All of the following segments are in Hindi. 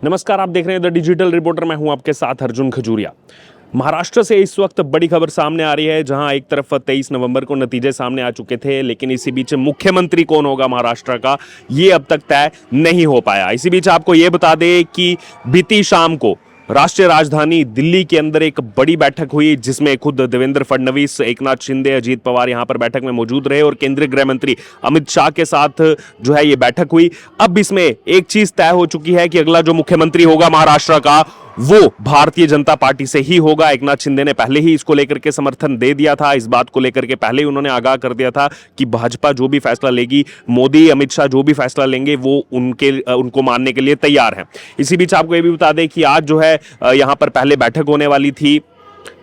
नमस्कार, आप देख रहे हैं द डिजिटल रिपोर्टर। मैं हूं आपके साथ अर्जुन खजूरिया। महाराष्ट्र से इस वक्त बड़ी खबर सामने आ रही है, जहां एक तरफ 23 नवंबर को नतीजे सामने आ चुके थे, लेकिन इसी बीच मुख्यमंत्री कौन होगा महाराष्ट्र का, ये अब तक तय नहीं हो पाया। इसी बीच आपको ये बता दें कि बीती शाम को राष्ट्रीय राजधानी दिल्ली के अंदर एक बड़ी बैठक हुई, जिसमें खुद देवेंद्र फडणवीस, एकनाथ शिंदे, अजीत पवार यहां पर बैठक में मौजूद रहे और केंद्रीय गृह मंत्री अमित शाह के साथ जो है ये बैठक हुई। अब इसमें एक चीज तय हो चुकी है कि अगला जो मुख्यमंत्री होगा महाराष्ट्र का, वो भारतीय जनता पार्टी से ही होगा। एकनाथ शिंदे ने पहले ही इसको लेकर के समर्थन दे दिया था, इस बात को लेकर के पहले ही उन्होंने आगाह कर दिया था कि भाजपा जो भी फैसला लेगी, मोदी अमित शाह जो भी फैसला लेंगे, वो उनको मानने के लिए तैयार हैं। इसी बीच आपको ये भी बता दें कि आज जो है यहां पर पहले बैठक होने वाली थी,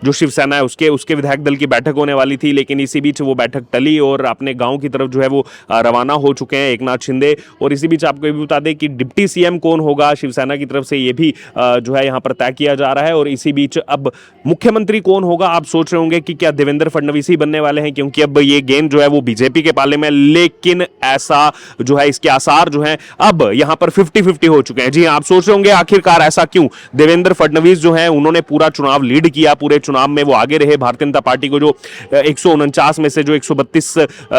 जो शिवसेना है उसके विधायक दल की बैठक होने वाली थी, लेकिन इसी बीच वो बैठक टली और अपने गांव की तरफ जो है वो रवाना हो चुके हैं एकनाथ शिंदे। और इसी बीच आपको ये भी बता दें कि डिप्टी सीएम कौन होगा शिवसेना की तरफ से, ये भी जो है यहां पर तय किया जा रहा है। और इसी बीच अब मुख्यमंत्री कौन होगा, आप सोच रहे होंगे कि क्या देवेंद्र फडणवीस ही बनने वाले हैं, क्योंकि अब ये गेंद जो है वो बीजेपी के पाले में, लेकिन ऐसा जो है इसके आसार जो है अब यहां पर 50-50 हो चुके हैं। जी आप सोच रहे होंगे आखिरकार ऐसा क्यों। देवेंद्र फडणवीस जो है उन्होंने पूरा चुनाव लीड किया, पूरे चुनाव में वो आगे रहे, भारतीय जनता पार्टी को जो 149 में से जो 132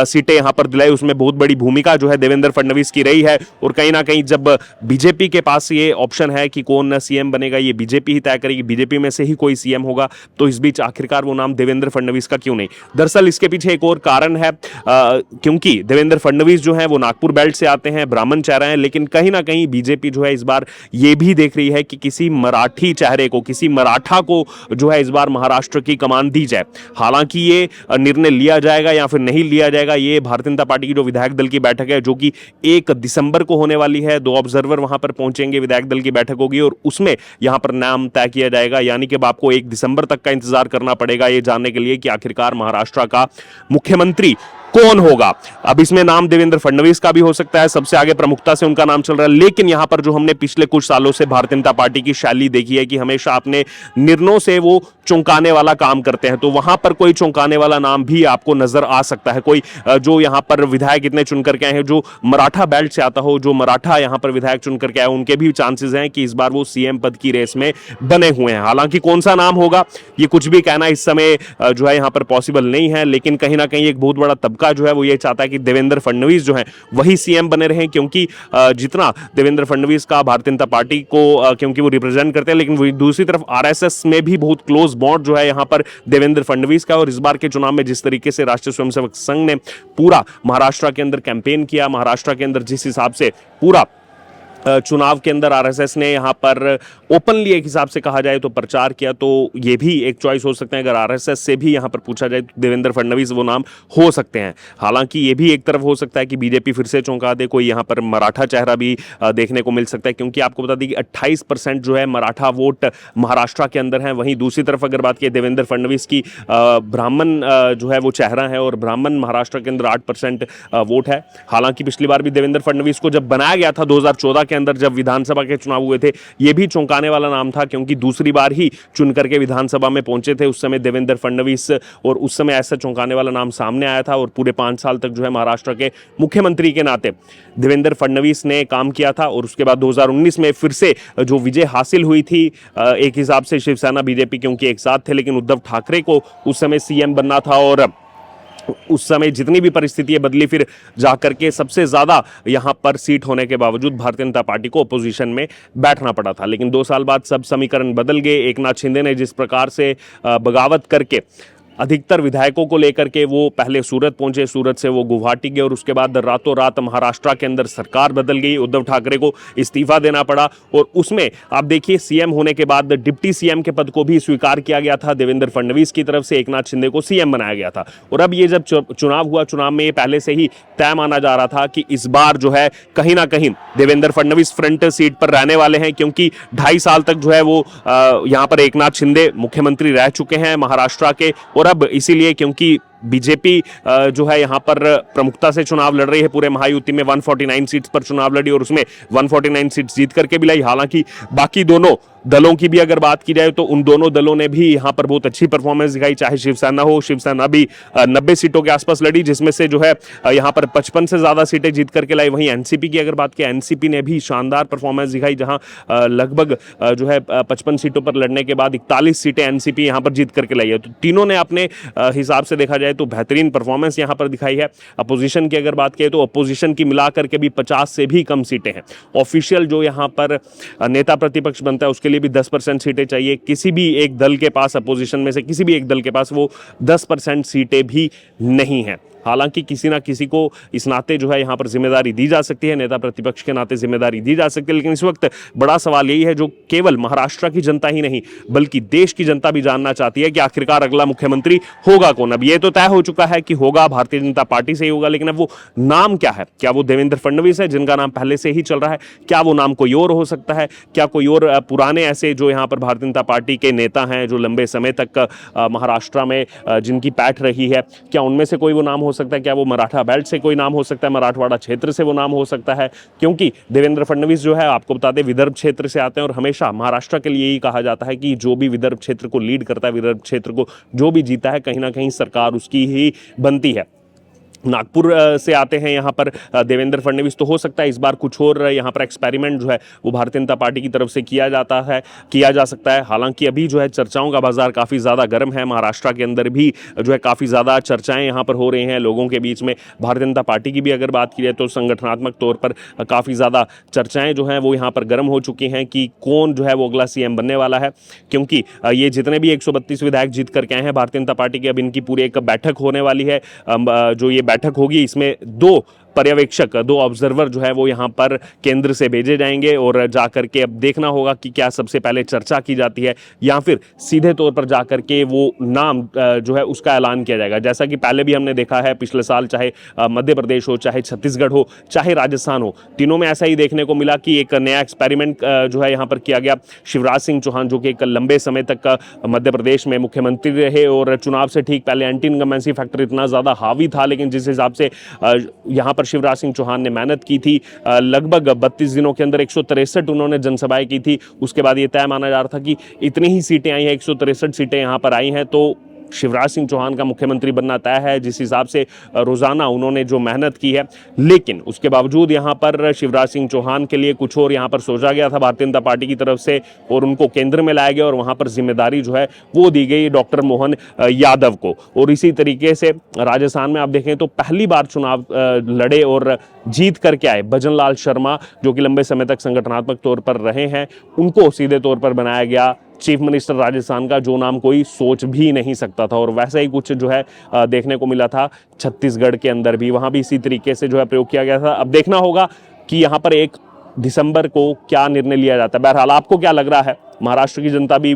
सीटें यहां पर दिलाई, उसमें बहुत बड़ी भूमिका जो है देवेंद्र फडणवीस की रही है। और कहीं ना कहीं जब बीजेपी के पास ये ऑप्शन है कि कौन सीएम बनेगा, ये बीजेपी ही तय करेगी, बीजेपी में से ही कोई सीएम होगा, तो इस बीच आखिरकार वो नाम देवेंद्र फडणवीस का क्यों नहीं। दरअसल इसके पीछे एक और कारण है, क्योंकि देवेंद्र फडणवीस जो है वो नागपुर बेल्ट से आते हैं, ब्राह्मण चेहरा है, लेकिन कहीं ना कहीं बीजेपी जो है इस बार ये भी देख रही है कि किसी मराठी चेहरे को, किसी मराठा को जो है इस बार महाराष्ट्र की कमान दी जाए। हालांकि ये निर्णय लिया जाएगा या फिर नहीं लिया जाएगा, ये भारतीय जनता पार्टी की जो विधायक दल की बैठक है, जो कि 1 दिसंबर को होने वाली है, 2 ऑब्जर्वर वहां पर पहुंचेंगे, विधायक दल की बैठक होगी और उसमें यहां पर नाम तय किया जाएगा। यानी कि आपको 1 दिसंबर तक का इंतजार करना पड़ेगा ये जानने के लिए कि आखिरकार महाराष्ट्र का मुख्यमंत्री कौन होगा। अब इसमें नाम देवेंद्र फडणवीस का भी हो सकता है, सबसे आगे प्रमुखता से उनका नाम चल रहा है, लेकिन यहां पर जो हमने पिछले कुछ सालों से भारतीय जनता पार्टी की शैली देखी है कि हमेशा अपने निर्णयों से वो चौंकाने वाला काम करते हैं, तो वहां पर कोई चौंकाने वाला नाम भी आपको नजर आ सकता है। कोई जो यहां पर विधायक इतने चुन करके आए हैं, जो मराठा बेल्ट से आता हो, जो मराठा यहां पर विधायक चुन करके आए, उनके भी चांसेस हैं कि इस बार वो सीएम पद की रेस में बने हुए हैं। हालांकि कौन सा नाम होगा ये कुछ भी कहना इस समय जो है यहां पर पॉसिबल नहीं है, लेकिन कहीं ना कहीं एक बहुत बड़ा तबका जो है वो ये चाहता है कि देवेंद्र फडणवीस जो है वही सीएम बने रहें, क्योंकि जितना देवेंद्र फडणवीस का भारतीय जनता पार्टी को क्योंकि वो रिप्रेजेंट करते हैं, लेकिन दूसरी तरफ आरएसएस में भी बहुत क्लोज बॉन्ड जो है यहां पर देवेंद्र फडणवीस का। और इस बार के चुनाव में जिस तरीके से राष्ट्रीय स्वयंसेवक संघ ने पूरा महाराष्ट्र के अंदर कैंपेन किया, महाराष्ट्र के अंदर जिस हिसाब से पूरा चुनाव के अंदर आरएसएस ने यहां पर ओपनली एक हिसाब से कहा जाए तो प्रचार किया, तो ये भी एक चॉइस हो सकते हैं। अगर आरएसएस से भी यहां पर पूछा जाए तो देवेंद्र फडणवीस वो नाम हो सकते हैं। हालांकि ये भी एक तरफ हो सकता है कि बीजेपी फिर से चौंका दे, कोई यहां पर मराठा चेहरा भी देखने को मिल सकता है, क्योंकि आपको बता दें कि 28% जो है मराठा वोट महाराष्ट्र के अंदर है। वहीं दूसरी तरफ अगर बात की देवेंद्र फडणवीस की, ब्राह्मण जो है वो चेहरा है और ब्राह्मण महाराष्ट्र के अंदर 8% वोट है। हालांकि पिछली बार भी देवेंद्र फडणवीस को जब बनाया गया था 2014 के अंदर, जब विधानसभा के चुनाव हुए थे, यह भी चौंकाने वाला नाम था, क्योंकि दूसरी बार ही चुन करके विधानसभा में पहुंचे थे उस समय देवेंद्र फडणवीस, और उस समय ऐसा चौंकाने वाला नाम सामने आया था। और पूरे 5 साल तक जो है महाराष्ट्र के मुख्यमंत्री के नाते देवेंद्र फडणवीस ने काम किया था। और उसके बाद 2019 में फिर से जो विजय हासिल हुई थी, एक हिसाब से शिवसेना बीजेपी क्योंकि एक साथ थे, लेकिन उद्धव ठाकरे को उस समय सीएम बनना था और उस समय जितनी भी परिस्थितियां बदली, फिर जाकर के सबसे ज्यादा यहां पर सीट होने के बावजूद भारतीय जनता पार्टी को अपोजिशन में बैठना पड़ा था। लेकिन 2 साल बाद सब समीकरण बदल गए। एकनाथ शिंदे ने जिस प्रकार से बगावत करके अधिकतर विधायकों को लेकर के वो पहले सूरत पहुंचे, सूरत से वो गुवाहाटी गए और उसके बाद रातों रात महाराष्ट्र के अंदर सरकार बदल गई, उद्धव ठाकरे को इस्तीफा देना पड़ा। और उसमें आप देखिए सीएम होने के बाद डिप्टी सीएम के पद को भी स्वीकार किया गया था देवेंद्र फडणवीस की तरफ से, एकनाथ शिंदे को सीएम बनाया गया था। और अब ये जब चुनाव हुआ, चुनाव में ये पहले से ही तय माना जा रहा था कि इस बार जो है कहीं ना कहीं देवेंद्र फडणवीस फ्रंट सीट पर रहने वाले हैं, क्योंकि 2.5 साल तक जो है वो यहाँ पर एकनाथ शिंदे मुख्यमंत्री रह चुके हैं महाराष्ट्र के। और अब इसीलिए क्योंकि बीजेपी जो है यहाँ पर प्रमुखता से चुनाव लड़ रही है। पूरे महायुति में 149 सीट्स पर चुनाव लड़ी और उसमें 149 सीट्स जीत करके भी लाई। हालांकि बाकी दोनों दलों की भी अगर बात की जाए तो उन दोनों दलों ने भी यहां पर बहुत अच्छी परफॉर्मेंस दिखाई। चाहे शिवसेना भी 90 सीटों के आसपास लड़ी, जिसमें से जो है यहां पर 55 से ज्यादा सीटें जीत करके लाई। वहीं एनसीपी की अगर बात की, एनसीपी ने भी शानदार परफॉर्मेंस दिखाई, जहां लगभग जो है 55 सीटों पर लड़ने के बाद 41 सीटें एनसीपी यहां पर जीत करके लाई है। तो तीनों ने अपने हिसाब से देखा जाए तो बेहतरीन परफॉर्मेंस यहां पर दिखाई है। अपोजिशन की अगर बात करें तो अपोजिशन की मिलाकर के भी 50 से भी कम सीटें हैं। ऑफिशियल जो यहां पर नेता प्रतिपक्ष बनता है उसके लिए भी 10% सीटें चाहिए। किसी भी एक दल के पास, अपोजिशन में से किसी भी एक दल के पास वो 10% सीटें भी नहीं हैं। हालांकि किसी ना किसी को इस नाते जो है यहाँ पर जिम्मेदारी दी जा सकती है, नेता प्रतिपक्ष के नाते जिम्मेदारी दी जा सकती है। लेकिन इस वक्त बड़ा सवाल यही है जो केवल महाराष्ट्र की जनता ही नहीं बल्कि देश की जनता भी जानना चाहती है कि आखिरकार अगला मुख्यमंत्री होगा कौन। अब ये तो तय हो चुका है कि होगा भारतीय जनता पार्टी से ही होगा, लेकिन अब वो नाम क्या है? क्या वो देवेंद्र फडणवीस है जिनका नाम पहले से ही चल रहा है? क्या वो नाम कोई और हो सकता है? क्या कोई और पुराने ऐसे जो यहाँ पर भारतीय जनता पार्टी के नेता हैं जो लंबे समय तक महाराष्ट्र में जिनकी पैठ रही है, क्या उनमें से कोई वो नाम हो सकता है? क्या वो मराठा बेल्ट से कोई नाम हो सकता है? मराठवाड़ा क्षेत्र से वो नाम हो सकता है? क्योंकि देवेंद्र फडणवीस जो है, आपको बता दें, विदर्भ क्षेत्र से आते हैं और हमेशा महाराष्ट्र के लिए ही कहा जाता है कि जो भी विदर्भ क्षेत्र को लीड करता है, विदर्भ क्षेत्र को जो भी जीता है, कहीं ना कहीं सरकार उसकी ही बनती है। नागपुर से आते हैं यहाँ पर देवेंद्र फडणवीस, तो हो सकता है इस बार कुछ और यहाँ पर एक्सपेरिमेंट जो है वो भारतीय जनता पार्टी की तरफ से किया जा सकता है। हालांकि अभी जो है चर्चाओं का बाजार काफ़ी ज़्यादा गर्म है। महाराष्ट्र के अंदर भी जो है काफ़ी ज़्यादा चर्चाएं यहाँ पर हो रही हैं लोगों के बीच में। भारतीय जनता पार्टी की भी अगर बात की जाए तो संगठनात्मक तौर पर काफ़ी ज़्यादा चर्चाएँ जो हैं वो यहाँ पर गर्म हो चुकी हैं कि कौन जो है वो अगला सीएम बनने वाला है। क्योंकि ये जितने भी 132 विधायक जीत करके आए हैं भारतीय जनता पार्टी की, अब इनकी पूरी एक बैठक होने वाली है। जो ये बैठक होगी इसमें 2 पर्यवेक्षक, 2 ऑब्जर्वर जो है वो यहाँ पर केंद्र से भेजे जाएंगे और जाकर के अब देखना होगा कि क्या सबसे पहले चर्चा की जाती है या फिर सीधे तौर पर जाकर के वो नाम जो है उसका ऐलान किया जाएगा। जैसा कि पहले भी हमने देखा है पिछले साल, चाहे मध्य प्रदेश हो, चाहे छत्तीसगढ़ हो, चाहे राजस्थान हो, तीनों में ऐसा ही देखने को मिला कि एक नया एक्सपेरिमेंट जो है यहाँ पर किया गया। शिवराज सिंह चौहान जो कि एक लंबे समय तक मध्य प्रदेश में मुख्यमंत्री रहे और चुनाव से ठीक पहले एंटी इनकम्बेंसी फैक्टर इतना ज़्यादा हावी था, लेकिन जिस हिसाब से यहाँ शिवराज सिंह चौहान ने मेहनत की थी, लगभग 32 दिनों के अंदर 163 उन्होंने जनसभाएं की थी। उसके बाद ये तय माना जा रहा था कि इतनी ही सीटें आई हैं, 163 सीटें यहाँ पर आई हैं तो शिवराज सिंह चौहान का मुख्यमंत्री बनना तय है। जिस हिसाब से रोजाना उन्होंने जो मेहनत की है, लेकिन उसके बावजूद यहाँ पर शिवराज सिंह चौहान के लिए कुछ और यहाँ पर सोचा गया था भारतीय जनता पार्टी की तरफ से और उनको केंद्र में लाया गया और वहाँ पर जिम्मेदारी जो है वो दी गई डॉक्टर मोहन यादव को। और इसी तरीके से राजस्थान में आप देखें तो पहली बार चुनाव लड़े और जीत करके आए भजन लाल शर्मा, जो कि लंबे समय तक संगठनात्मक तौर पर रहे हैं, उनको सीधे तौर पर बनाया गया चीफ मिनिस्टर राजस्थान का, जो नाम कोई सोच भी नहीं सकता था। और वैसा ही कुछ जो है देखने को मिला था छत्तीसगढ़ के अंदर भी, वहां भी इसी तरीके से जो है प्रयोग किया गया था। अब देखना होगा कि यहाँ पर 1 दिसंबर को क्या निर्णय लिया जाता है। बहरहाल आपको क्या लग रहा है? महाराष्ट्र की जनता भी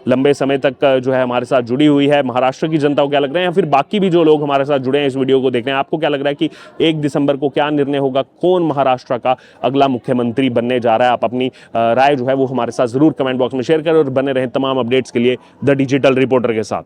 लंबे समय तक जो है हमारे साथ जुड़ी हुई है। महाराष्ट्र की जनता को क्या लग रहा है या फिर बाकी भी जो लोग हमारे साथ जुड़े हैं इस वीडियो को देख रहे हैं, आपको क्या लग रहा है कि 1 दिसंबर को क्या निर्णय होगा? कौन महाराष्ट्र का अगला मुख्यमंत्री बनने जा रहा है? आप अपनी राय जो है वो हमारे साथ जरूर कमेंट बॉक्स में शेयर करें और बने रहें तमाम अपडेट्स के लिए द डिजिटल रिपोर्टर के साथ।